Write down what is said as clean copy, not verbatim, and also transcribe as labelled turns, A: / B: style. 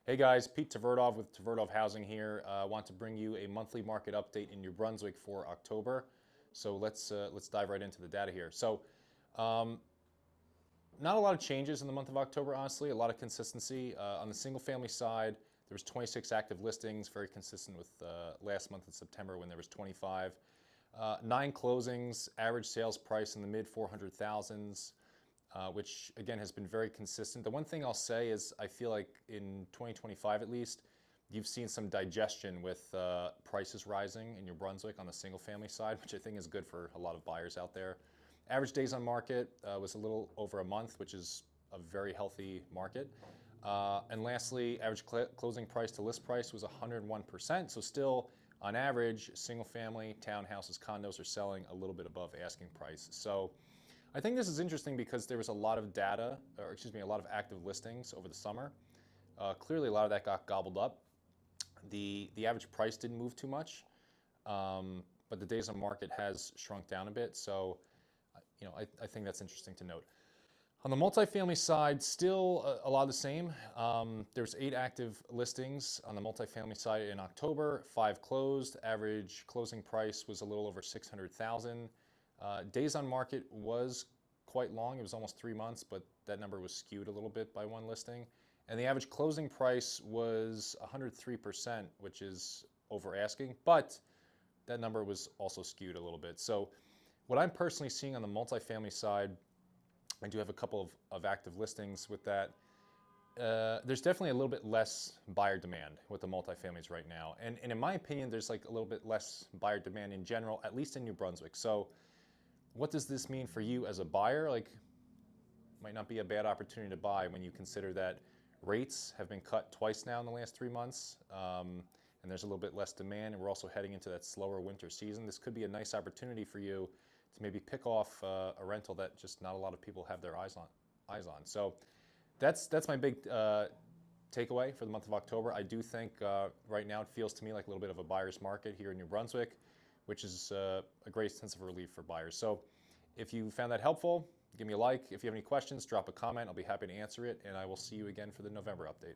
A: Hey guys, Pete Tverdov with Tverdov Housing here. I want to bring you a monthly market update in New Brunswick for October. So let's dive right into the data here. So not a lot of changes in the month of October, honestly. A lot of consistency on the single-family side. There was 26 active listings, very consistent with last month in September when there was 25. 9 closings, average sales price in the mid 400,000s. Which again has been very consistent. The one thing I'll say is I feel like in 2025 at least, you've seen some digestion with prices rising in New Brunswick on the single family side, which I think is good for a lot of buyers out there. Average days on market was a little over a month, which is a very healthy market. And lastly, average closing price to list price was 101%. So still, on average, single family, townhouses, condos are selling a little bit above asking price. So I think this is interesting because there was a lot of data, or excuse me, a lot of active listings over the summer. Clearly, a lot of that got gobbled up. The average price didn't move too much, but the days on market has shrunk down a bit. So, I think that's interesting to note. On the multifamily side, still a lot of the same. There's 8 active listings on the multifamily side in October, 5 closed. Average closing price was a little over 600,000. Days on market was quite long. It was almost 3 months, but that number was skewed a little bit by one listing. And the average closing price was 103%, which is over asking, but that number was also skewed a little bit. So what I'm personally seeing on the multifamily side, I do have a couple of active listings with that. There's definitely a little bit less buyer demand with the multifamilies right now. And in my opinion, there's like a little bit less buyer demand in general, at least in New Brunswick. So what does this mean for you as a buyer? Like, might not be a bad opportunity to buy when you consider that rates have been cut twice now in the last 3 months, and there's a little bit less demand, and we're also heading into that slower winter season. This could be a nice opportunity for you to maybe pick off a rental that just not a lot of people have their eyes on. So that's my big takeaway for the month of October. I do think right now it feels to me like a little bit of a buyer's market here in New Brunswick, which is a great sense of relief for buyers. So if you found that helpful, give me a like. If you have any questions, drop a comment. I'll be happy to answer it, and I will see you again for the November update.